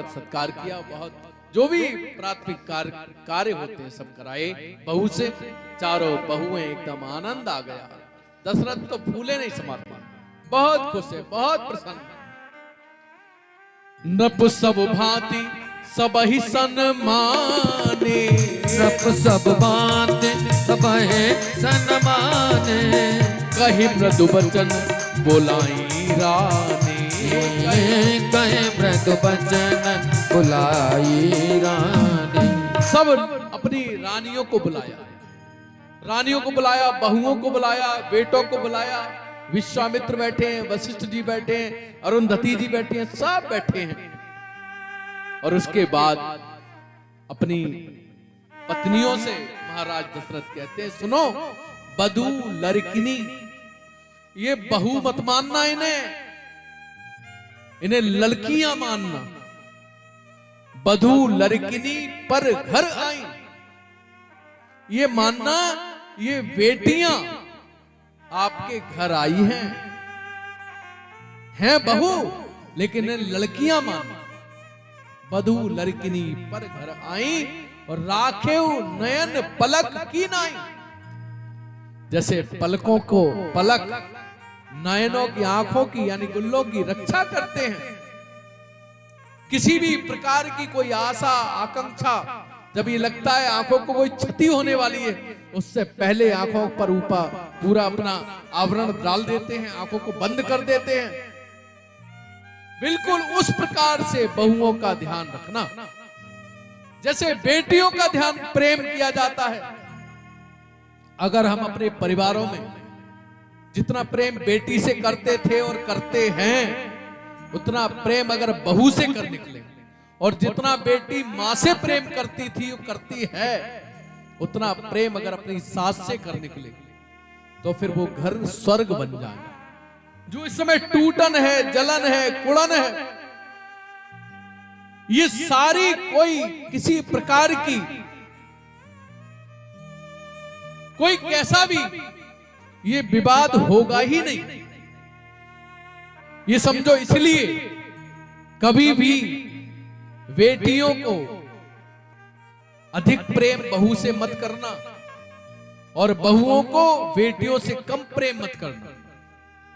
स्वागत सत्कार किया, बहुत जो भी प्राथमिक कार्य होते हैं सब कराए बहू से। चारों बहुएं एकदम आनंद आ गया। दशरथ तो फूले नहीं समाते, बहुत खुश है, बहुत प्रसन्न। नप सब भांति सब ही सन्माने, नप सब भांति सब है सन्माने, कही मृदु वचन बोलाई रानी, कहे मृदु वचन बुलाई रानी। सब अपनी रानियों को बुलाया, रानियों को बुलाया, बहुओं को बुलाया, बेटों को बुलाया। विश्वामित्र बैठे हैं, वशिष्ठ जी बैठे हैं, अरुंधति जी बैठे हैं, सब बैठे हैं। और उसके बाद अपनी पत्नियों से महाराज दशरथ कहते हैं, सुनो बधू लड़किनी, ये बहू मत मानना, इन्हें लड़कियां मानना। बधू लड़किनी पर घर आई, ये मानना ये बेटियां आपके घर आई हैं बहू, लेकिन लड़कियां मानना। बधू लड़किनी पर घर आई और राखेऊ नयन पलक की नाई। जैसे पलकों को पलक नयनों की, आंखों की यानी गुल्लों की रक्षा करते हैं। किसी भी प्रकार की कोई आशा आकांक्षा जब ये लगता है आंखों को कोई क्षति होने वाली है, उससे पहले आंखों पर ऊपर पूरा अपना आवरण डाल देते हैं, आंखों को बंद कर देते हैं। बिल्कुल उस प्रकार से बहुओं का ध्यान रखना, जैसे बेटियों का ध्यान प्रेम किया जाता है। अगर हम अपने परिवारों में जितना प्रेम बेटी से करते थे और करते हैं, उतना प्रेम अगर बहू से कर निकले, और जितना बेटी मां से प्रेम करती थी करती है, उतना प्रेम अगर अपनी सास से कर निकले, तो फिर वो घर स्वर्ग बन जाए। जो इस समय टूटन है, जलन है, कुड़न है, ये सारी कोई किसी प्रकार की कोई कैसा भी ये विवाद होगा ही नहीं। ये समझो, इसलिए कभी भी बेटियों को अधिक प्रेम बहू से मत करना, और बहुओं को बेटियों से कम प्रेम मत करना।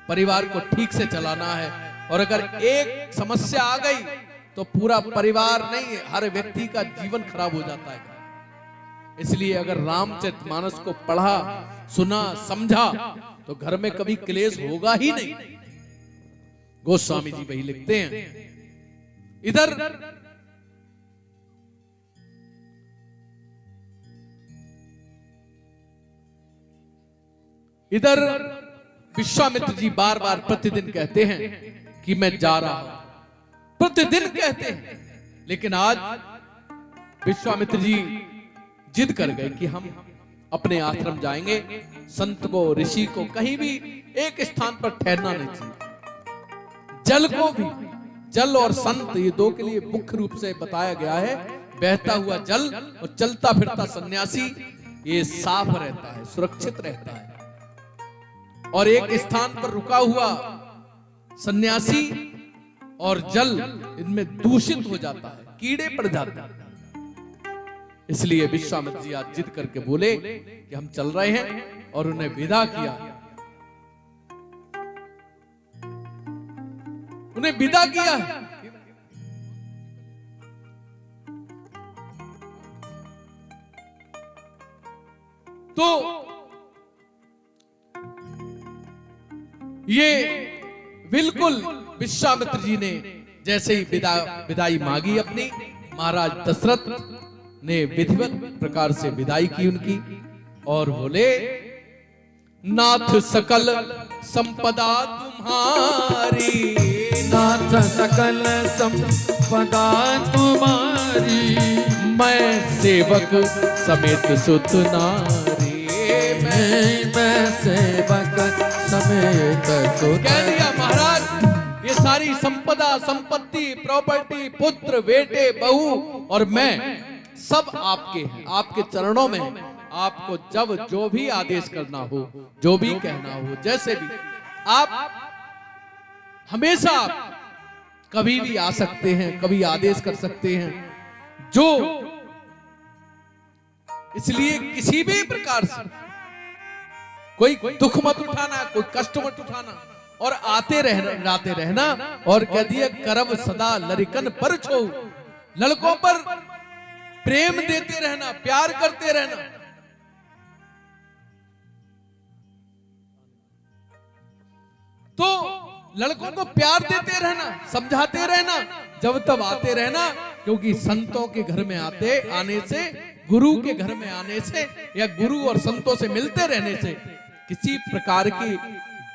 परिवार को ठीक से चलाना है, और अगर एक समस्या आ गई तो पूरा परिवार नहीं, हर व्यक्ति का जीवन खराब हो जाता है। इसलिए अगर रामचरितमानस को पढ़ा, सुना, समझा, तो घर में कभी क्लेश होगा ही नहीं। गोस्वामी जी वही लिखते हैं। इधर विश्वामित्र जी बार बार प्रतिदिन कहते हैं कि मैं जा रहा हूं, प्रतिदिन कहते हैं। लेकिन आज विश्वामित्र जी जिद कर गए कि हम अपने आश्रम जाएंगे, संत को, ऋषि को कहीं भी एक स्थान पर ठहरना नहीं चाहिए। जल को भी, जल और संत ये दो के लिए मुख्य रूप से बताया गया है। बहता हुआ जल और चलता फिरता सन्यासी, ये साफ रहता है, सुरक्षित रहता है। और एक स्थान पर रुका हुआ सन्यासी और जल, इनमें दूषित हो जाता है, कीड़े पड़ जाते हैं। इसलिए विश्वामित्र जी आज जिद करके बोले कि हम चल रहे हैं, और उन्हें विदा किया। उन्हें विदा किया। तो ये बिल्कुल विश्वामित्र जी ने जैसे ही विदाई मांगी अपनी, महाराज दशरथ ने विधिवत प्रकार से विदाई की उनकी, और बोले नाथ सकल संपदा तुम्हारी, नाथ सकल संपदा तुम्हारी, मैं सेवक समेत सुत नारी, मैं सेवक समेत सुत। कह दिया महाराज, ये सारी संपदा, संपत्ति, प्रॉपर्टी, पुत्र, बेटे, बहू और मैं सब आपके हैं, आपके चरणों में हैं। आपको जब जो भी आदेश करना हो, जो भी कहना हो, जैसे भी आप हमेशा कभी भी आ सकते हैं, कभी आदेश कर सकते हैं। जो इसलिए किसी भी प्रकार से कोई दुख मत उठाना, कोई कष्ट मत उठाना, और आते रहना। और कह दिया करब सदा लरिकन पर छो, लड़कों पर प्रेम देते रहना, प्यार करते रहना। तो लड़कों को प्यार देते रहना, समझाते रहना, जब तब आते रहना। क्योंकि संतों के घर में आने से, गुरु के घर में आने से, या गुरु और संतों से मिलते रहने से किसी प्रकार की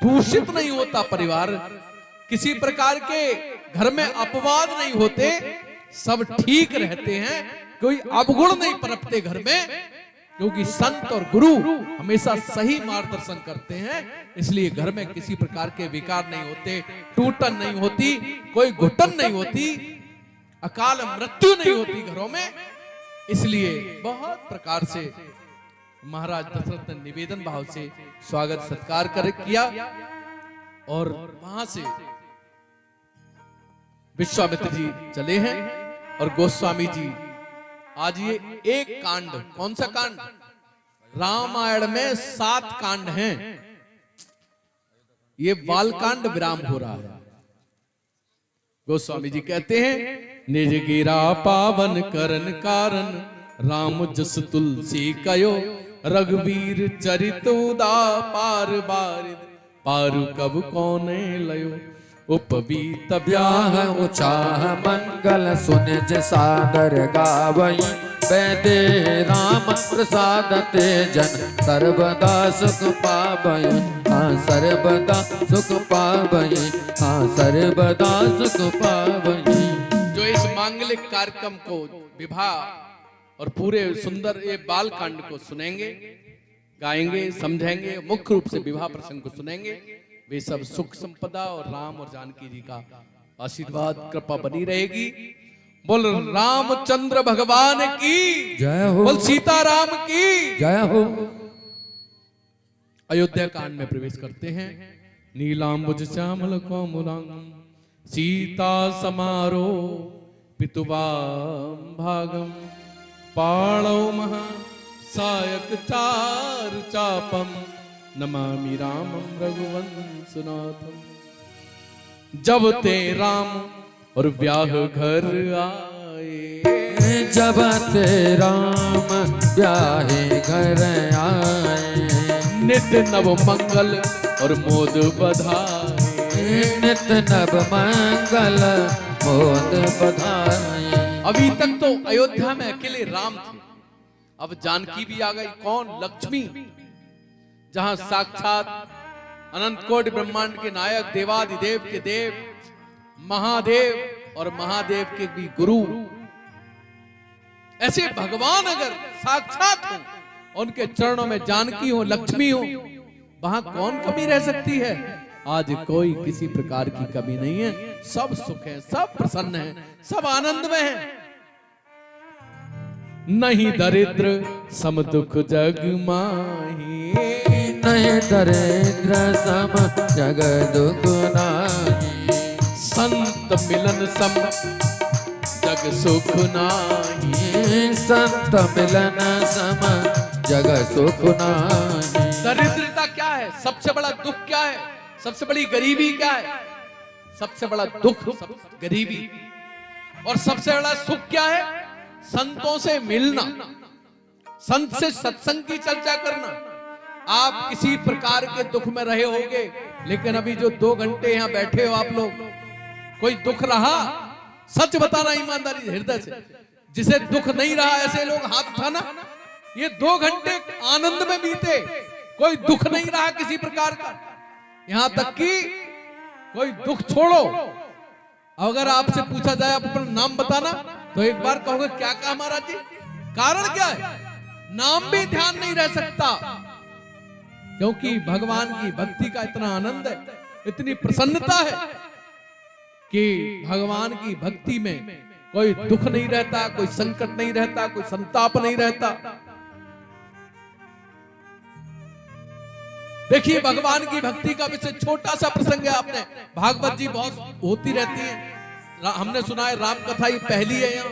दूषित नहीं होता परिवार, किसी प्रकार के घर में अपवाद नहीं होते, सब ठीक रहते हैं, कोई अवगुण नहीं पनपते घर में। क्योंकि संत और गुरु हमेशा सही मार्गदर्शन करते हैं, इसलिए घर में किसी प्रकार के विकार नहीं होते, टूटन नहीं होती, कोई घुटन नहीं होती, अकाल मृत्यु नहीं होती घरों में। इसलिए बहुत प्रकार से महाराज दशरथ ने निवेदन भाव से स्वागत सत्कार किया। और वहां से विश्वामित्र जी चले हैं और गोस्वामी जी आज ये एक कांड, कौन सा कांड? रामायण में 7 कांड हैं, ये बालकांड विराम हो रहा है। गोस्वामी जी कहते हैं, निज गिरा पावन करन कारण, राम जस तुलसी कयो, रघुवीर चरित उदा पार बारिद, पारु कब कौने लयो, उपवीत ब्याह उचाह मंगल सुनिज सादर गावई, वैदे राम प्रसाद ते जन सर्वदा सुख पावई, हाँ सर्वदा सुख पावई, हाँ सर्वदा सुख पावई। जो इस मांगलिक कार्यक्रम को, विवाह और पूरे सुंदर ये बाल कांड को सुनेंगे, गाएंगे, समझेंगे, मुख्य रूप से विवाह प्रसंग को सुनेंगे, वे सब सुख संपदा और राम और जानकी जी का आशीर्वाद कृपा बनी रहेगी। बोल रामचंद्र भगवान की जय हो, बोल सीताराम की जय हो। अयोध्या कांड में प्रवेश करते हैं। नीलांबुज श्यामल कोमलांगम, सीता समारो पितुवाम भागम, पाणौ महा सायक चार चापम, नमामि रामं रघुवंशनाथम। जब ते राम और ब्याह घर आए, जब ते राम ब्याहे घर आए, नित नव मंगल और मोद बधाए, नित नव मंगल मोद बधाए। अभी तक तो अयोध्या में अकेले राम थे, अब जानकी भी आ गई। कौन? लक्ष्मी, जहां साक्षात अनंत कोटि ब्रह्मांड के नायक, देवादिदेव के देव महादेव और महादेव के भी गुरु, ऐसे भगवान अगर साक्षात हो, उनके चरणों में जानकी हो, लक्ष्मी हो, वहां कौन कमी रह सकती है? आज कोई किसी प्रकार की कमी नहीं है, सब सुख है, सब प्रसन्न है, सब आनंद में है। नहीं दरिद्र सम दुख जग माही, नहीं दरिद्र सम जग दुख नाही, संत मिलन सम जग सुख नाही, संत मिलन सम जग सुख नाही। दरिद्रता क्या है? सबसे बड़ा दुख क्या है? सबसे बड़ी गरीबी क्या है? सबसे बड़ा दुख गरीबी। और सबसे बड़ा सुख क्या है? संतों से मिलना, संत से सत्संग की चर्चा करना। आप किसी प्रकार के दुख में रहे होंगे, लेकिन अभी जो 2 घंटे यहां बैठे हो आप लोग, कोई दुख रहा? सच बताना ईमानदारी हृदय से। जिसे दुख नहीं रहा ऐसे लोग हाथ उठाना। ये 2 घंटे आनंद में बीते, कोई दुख नहीं रहा किसी प्रकार का। यहां तक कि कोई दुख छोड़ो, अगर आपसे पूछा जाए आप अपना नाम बताना, तो एक बार कहोगे क्या कहा महाराज जी? कारण क्या है? नाम भी ध्यान नहीं रह सकता, क्योंकि भगवान की भक्ति का इतना आनंद है, इतनी प्रसन्नता है कि भगवान की भक्ति में कोई दुख नहीं रहता, कोई संकट नहीं रहता, कोई संताप नहीं रहता। देखिए भगवान की भक्ति का विषय छोटा सा प्रसंग है, आपने भागवत जी बहुत होती रहती है, हमने सुना है राम कथा ही पहली है यहाँ।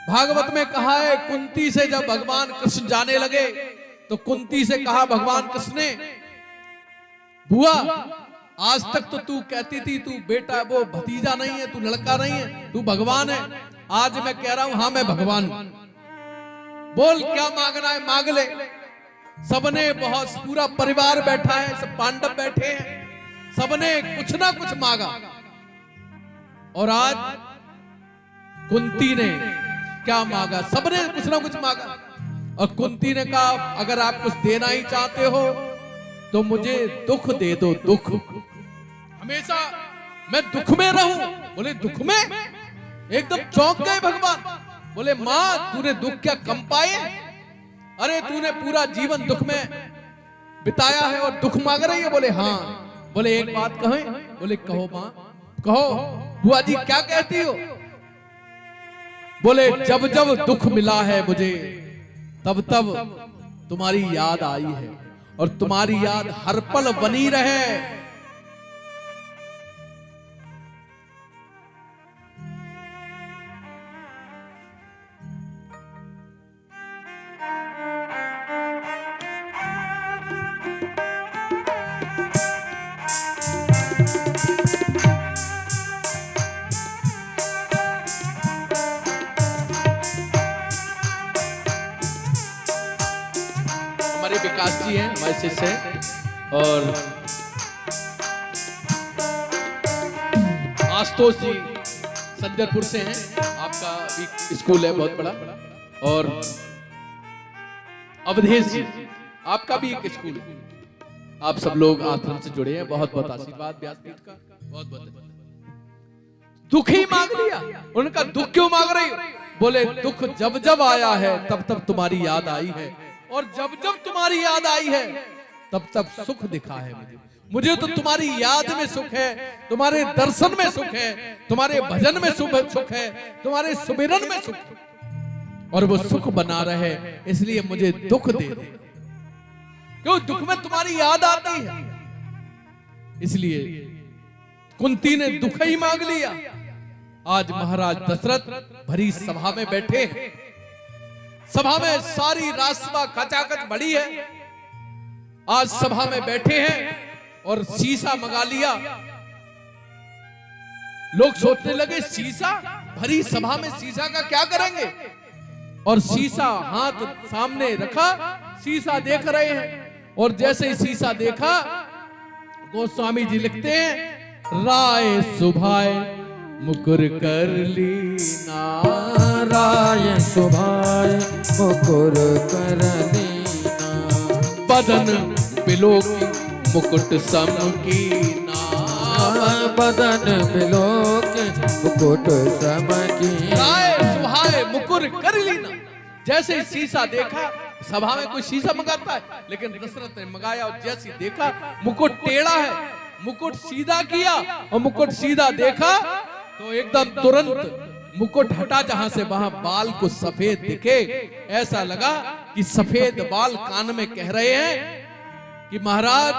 भागवत में कहा है कुंती से जब भगवान कृष्ण जाने लगे तो कुंती से कहा भगवान कृष्ण ने, बुआ आज तक तो तू कहती थी तू बेटा वो भतीजा नहीं है, तू लड़का नहीं है, तू भगवान है। आज मैं कह रहा हूं हाँ मैं भगवान हूं, बोल क्या मांगना है मांग ले। सबने बहुत पूरा परिवार बैठा है, सब पांडव बैठे हैं, सबने कुछ ना कुछ मांगा। और आज कुंती ने क्या मांगा, सबने कुछ ना कुछ मांगा। और कुंती ने कहा अगर आप कुछ देना ही चाहते हो तो मुझे दुख दे दो, दुख, हमेशा मैं दुख में रहूं। बोले दुख में? एकदम चौंक गए भगवान। बोले मां तूने दुख क्या कम पाए? अरे तूने पूरा जीवन दुख में बिताया है और दुख मांग रही है। बोले हाँ। बोले एक बात कहें? बोले कहो मां, कहो। बुआ जी क्या कहती हो? बोले जब जब दुख मिला है मुझे तब तब तुम्हारी याद आई है और तुम्हारी याद हर पल बनी रहे। विकास जी हैं हमारे शिष्य हैं और आशुतोष जी संजरपुर से हैं। आपका भी स्कूल है बहुत बड़ा। और अवधेश जी आपका भी एक स्कूल है। आप सब लोग आश्रम से जुड़े हैं, बहुत बहुत आशीर्वाद व्यासपीठ का, बहुत बहुत। दुख ही मांग लिया, उनका दुख क्यों मांग रही हो? बोले दुख जब जब आया है तब तब तुम्हारी याद आई है और जब जब तुम्हारी याद आई है तब तब सुख दिखा है मुझे तो तुम्हारी याद में सुख है, तुम्हारे दर्शन में सुख है, तुम्हारे भजन में सुख है, तुम्हारे सुमिरन में सुख है। और वो सुख बना रहे इसलिए मुझे दुख दे दे, क्यों दुख में तुम्हारी याद आती है। इसलिए कुंती ने दुख ही मांग लिया। आज महाराज दशरथ भरी सभा में बैठे हैं, सभा में सारी राजसभा खचाखच बड़ी है। आज सभा में बैठे हैं और शीशा मंगा लिया। लोग सोचने लगे शीशा, भरी सभा में शीशा का क्या करेंगे? और शीशा हाथ सामने रखा, शीशा देख रहे हैं। और जैसे ही शीशा देखा गोस्वामी जी लिखते हैं राय सुभाए मुकुर कर लीना, राय सुभाए मुकुर कर लीना, बदन बिलोकी मुकुट सम कीना, बदन बिलोकी मुकुट सम कीना। राय सुभाए मुकुर कर लीना। जैसे ही शीशा देखा, सभा में कोई शीशा मंगाता है, लेकिन दशरथ ने मंगाया और जैसे ही देखा मुकुट टेढ़ा है, मुकुट सीधा किया और मुकुट सीधा देखा तो एकदम तुरंत मुकुट हटा जहां से वहां बाल को सफेद दिखे। ऐसा लगा कि सफेद बाल कान में कह रहे हैं कि महाराज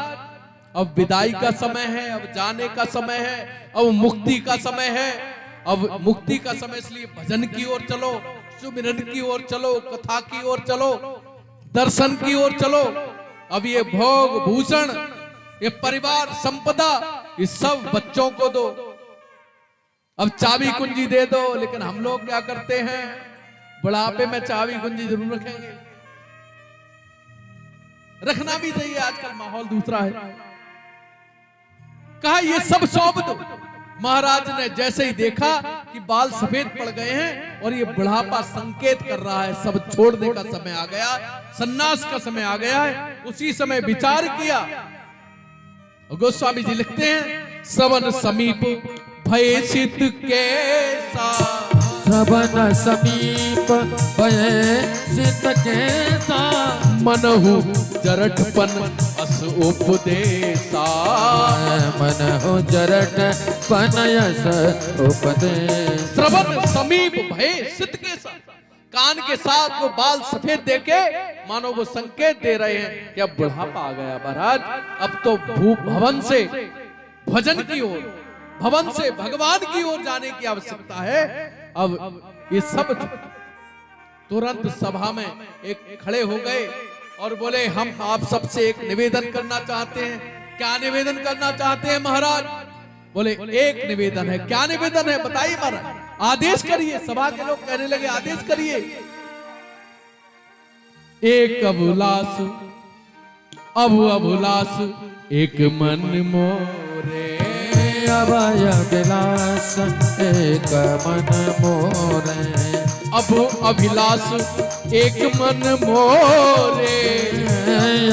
अब विदाई का समय है, अब जाने का समय है, अब मुक्ति का समय है, अब मुक्ति का समय। इसलिए भजन की ओर चलो, सुमिरन की ओर चलो, कथा की ओर चलो, दर्शन की ओर चलो। अब ये भोग भूषण, ये परिवार संपदा, ये सब बच्चों को दो। अब चाबी कुंजी दे दो। लेकिन हम लोग क्या करते हैं, बुढ़ापे में चाबी कुंजी जरूर रखेंगे। रखना भी चाहिए, आजकल माहौल दूसरा है। कहा ये सब सौंप दो। महाराज ने जैसे ही देखा कि बाल सफेद पड़ गए हैं और ये बुढ़ापा संकेत कर रहा है सब छोड़ने का समय आ गया, सन्यास का समय आ गया है, उसी समय विचार किया। गोस्वामी जी लिखते हैं श्रवण समीप भय सित कैसा, श्रवण समीप भय सित कैसा, मनहु जरठपन अस उपदेशा, मनहु जरठपन अस उपदेशा। श्रवण समीप भय सित कैसा, कान के साथ वो बाल सफेद देके मानो वो संकेत दे रहे हैं कि अब बुढ़ापा आ गया महाराज, अब तो भूप भवन से भजन की ओर, भवन से भगवान की ओर जाने की आवश्यकता है। अब ये सब तुरंत सभा में एक खड़े हो गए और बोले, हम आप सबसे एक निवेदन करना चाहते हैं। क्या निवेदन करना चाहते हैं महाराज? बोले, एक निवेदन है। क्या निवेदन है बताइए महाराज, आदेश करिए। सभा के लोग कहने लगे, आदेश करिए। एक अभिलाष अब अभिलाष एक मन मोरे, अभय विलास एक मन मोरे, अब अभिलाष एक मन मोरे,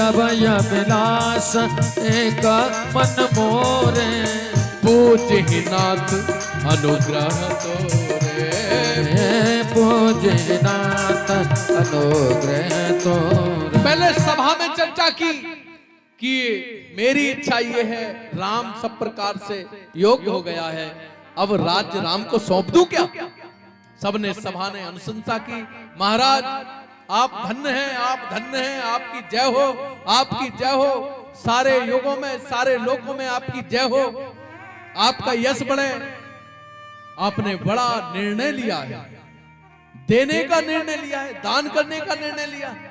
अभय विलास एक मन मोरे, पूज्य नाथ अनुग्रह तोरे, पूज्य नाथ अनुग्रह तोरे। पहले सभा में चर्चा की कि मेरी इच्छा ये है, राम सब प्रकार से योग्य हो गया है, अब राज्य राम को सौंप दूं क्या? सबने सभा ने अनुशंसा की, महाराज आप धन्य हैं, आप धन्य हैं, आपकी जय हो, आपकी जय हो, सारे युगों में सारे लोकों में आपकी जय हो, आपका यश बढ़े। आपने बड़ा निर्णय लिया है, देने का निर्णय लिया है, दान करने का निर्णय लिया है,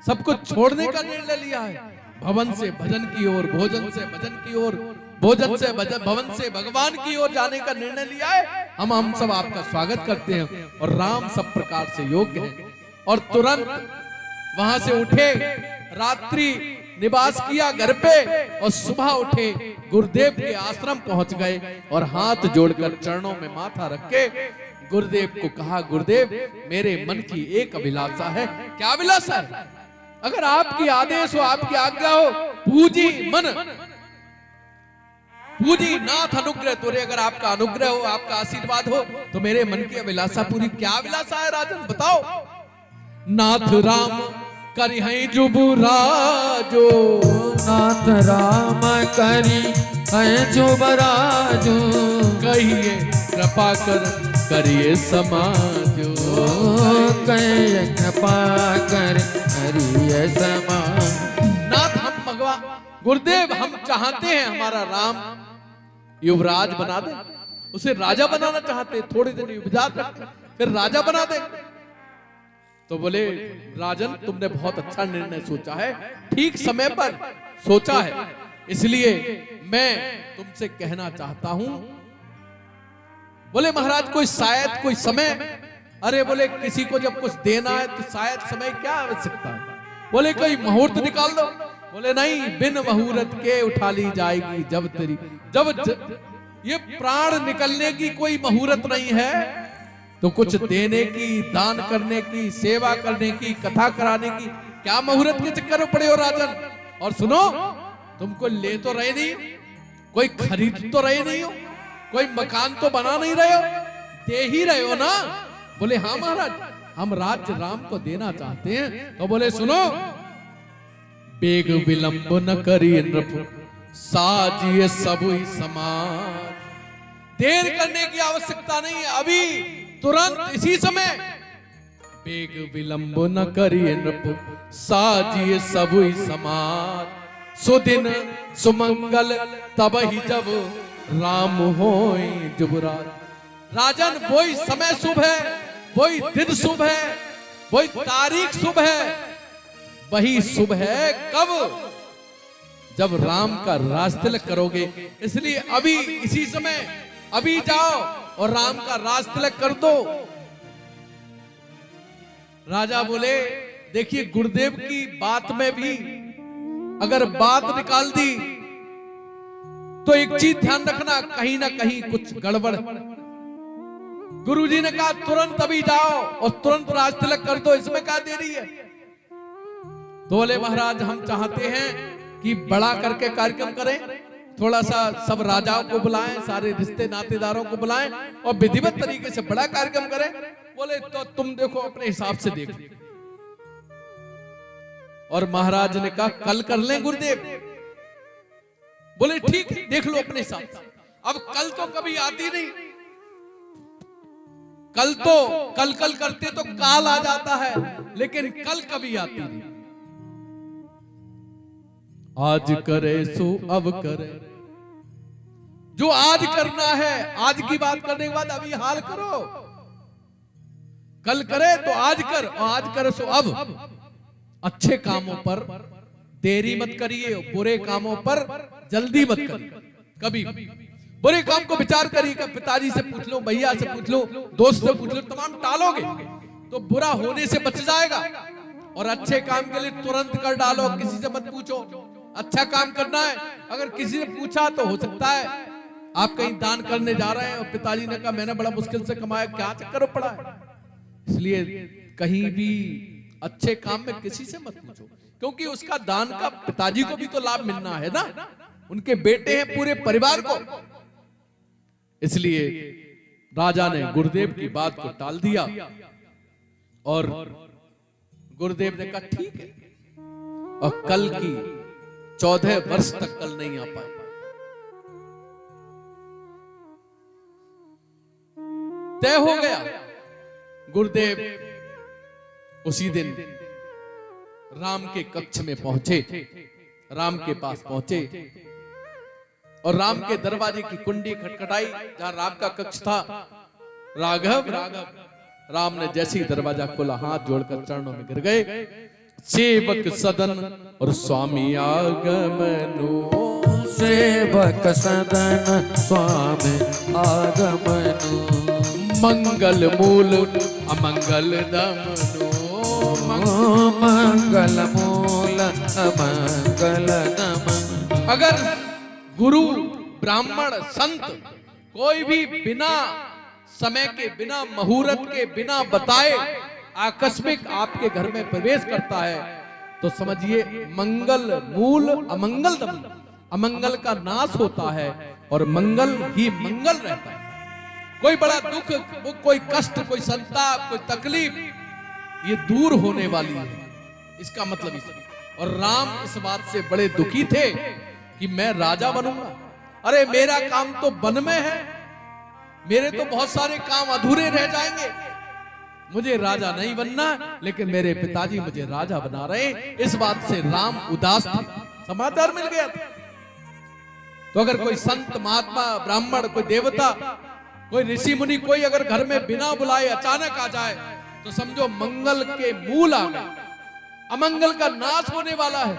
सब कुछ छोड़ने का निर्णय लिया है। भवन से भजन की ओर, भोजन से भजन की ओर, भोजन से भवन से भगवान की ओर जाने का निर्णय लिया है। हम सब आपका स्वागत करते हैं और राम सब प्रकार से योग्य है। और तुरंत वहां से उठे, रात्रि निवास किया घर पे, और सुबह उठे गुरुदेव के आश्रम पहुंच गए और हाथ जोड़कर चरणों में माथा रख के गुरुदेव को कहा, गुरुदेव मेरे मन की एक अभिलाषा है। क्या अभिलाषा है? अगर आपकी आदेश हो, आपकी आज्ञा हो, पूजी मन पूजी नाथ अनुग्रह तोरे, अगर आपका अनुग्रह हो, आपका आशीर्वाद हो, तो मेरे मन की अभिलाषा पूरी। क्या अभिलाषा है राजन बताओ? नाथ राम करी है जुबराजो, नाथ राम करी है जुबराजो, कहिए कृपा कर करिए समाजो, कहिए कृपा कर करिए समाज। नाथ हम भगवान गुरुदेव हम चाहते हैं हमारा राम युवराज बना दे, उसे राजा बनाना चाहते, थोड़े दिन युवराज रखते फिर राजा बना दे। तो बोले, राजन तुमने बहुत अच्छा निर्णय सोचा है, ठीक समय पर सोचा है, इसलिए मैं तुमसे कहना चाहता हूं। बोले महाराज कोई शायद कोई समय, अरे बोले किसी को जब कुछ देना है तो शायद समय क्या आवश्यकता है? बोले कोई मुहूर्त निकाल दो। बोले नहीं, बिन मुहूर्त के उठा ली जाएगी जब तेरी ये प्राण निकलने की कोई मुहूर्त नहीं है, तो कुछ देने की, दान करने की, सेवा करने की, कथा कराने की क्या मुहूर्त के चक्कर में पड़े हो राजन? और सुनो, तुमको ले तो रहे नहीं, कोई खरीद तो रहे नहीं हो, कोई मकान तो बना नहीं रहे हो, दे ही रहे हो ना? बोले हाँ महाराज, हम राज्य राम को देना चाहते हैं। तो बोले सुनो, बेग विलंब न करिए नृप, साजिए सबुई समाज। देर करने की आवश्यकता नहीं है, अभी तुरंत इसी समय। बेग विलंब न करिए नृप, साजिए सबुई समाज। सुदिन सुमंगल तब ही जब राम होय जुबराज। राजन वही समय शुभ है, वही दिन शुभ है, वही तारीख शुभ है, वही शुभ है कब? जब राम का राज तिलक करोगे। इसलिए अभी इसी समय अभी जाओ और राम का राज तिलक कर दो। राजा बोले, देखिए गुरुदेव की बात में भी अगर बात निकाल दी तो एक चीज ध्यान रखना, कहीं ना कहीं कुछ गड़बड़। गुरुजी ने कहा तुरंत अभी जाओ और तुरंत राज तिलक कर दो, इसमें क्या देरी है? तो बोले महाराज हम चाहते हैं कि बड़ा करके कार्यक्रम करें, थोड़ा सा सब राजाओं को बुलाएं, सारे रिश्ते नातेदारों को बुलाएं और विधिवत तरीके से बड़ा कार्यक्रम करें। बोले तो तुम देखो अपने हिसाब से देख। और महाराज ने कहा कल कर लें गुरुदेव। बोले ठीक है, देख लो अपने हिसाब से। अब कल तो कभी आती नहीं, कल तो कल करते तो काल आ जाता है, लेकिन कल कभी आती नहीं। आज करे सो अब करे, जो आज करना है, आज की बात करने के बाद अभी हाल करो। कल करे तो आज कर, और आज करे सो अब। अच्छे कामों पर देरी मत करिए, बुरे कामों पर जल्दी मत करिए। कभी बुरे काम को विचार करिए, पिताजी से पूछ लो, भैया से पूछ लो, दोस्त से पूछ लो, तमाम टालोगे तो बुरा होने से बच जाएगा। और अच्छे काम के लिए तुरंत कर डालो, किसी से मत पूछो। अच्छा काम करना है, अगर किसी ने पूछा तो हो सकता है आप कहीं दान करने जा रहे हैं और पिताजी ने कहा मैंने बड़ा मुश्किल से कमाया, क्या चक्कर पड़ा है। इसलिए कहीं भी अच्छे काम में किसी से मत पूछो, क्योंकि उसका दान का पिताजी को भी तो लाभ मिलना है ना, उनके बेटे हैं, पूरे परिवार को। इसलिए राजा ने गुरुदेव की बात को टाल दिया और गुरुदेव ने कहा ठीक है, और कल की 14 वर्ष तक कल नहीं आ पाए। तय हो गया। गुरुदेव उसी दिन राम के कक्ष में पहुंचे, राम के पास पहुंचे और राम के दरवाजे की कुंडी खटखटाई, जहां राम का कक्ष था। राघव राघव, राम ने जैसे ही दरवाजा खोला, हाथ जोड़कर चरणों में गिर गए। सेवक सदन और स्वामी आगमनो, सेवक सदन स्वामी आगमनो, मंगल मूल अमंगल दमनो, मंगल मूल अमंगल दमनो। अगर गुरु ब्राह्मण संत कोई भी बिना समय के, बिना मुहूर्त के, बिना बताए आकस्मिक आपके घर में प्रवेश करता है तो समझिए मंगल मूल अमंगल दमन, अमंगल का नाश होता है और मंगल ही मंगल रहता है। कोई बड़ा दुख, कोई कष्ट, कोई संताप, कोई तकलीफ, ये दूर होने वाली है, इसका मतलब इस। और राम इस बात से बड़े दुखी थे कि मैं राजा बनूंगा। अरे मेरा काम तो वन में है, मेरे तो बहुत सारे काम अधूरे रह जाएंगे, मुझे राजा नहीं बनना, लेकिन मेरे पिताजी मुझे राजा बना रहे। इस बात से राम उदास थे। समाचार मिल गया था। तो अगर कोई संत महात्मा ब्राह्मण, कोई देवता, कोई ऋषि मुनि, कोई अगर घर में बिना बुलाए अचानक आ जाए तो समझो मंगल के मूल आ गए, अमंगल का नाश होने वाला है।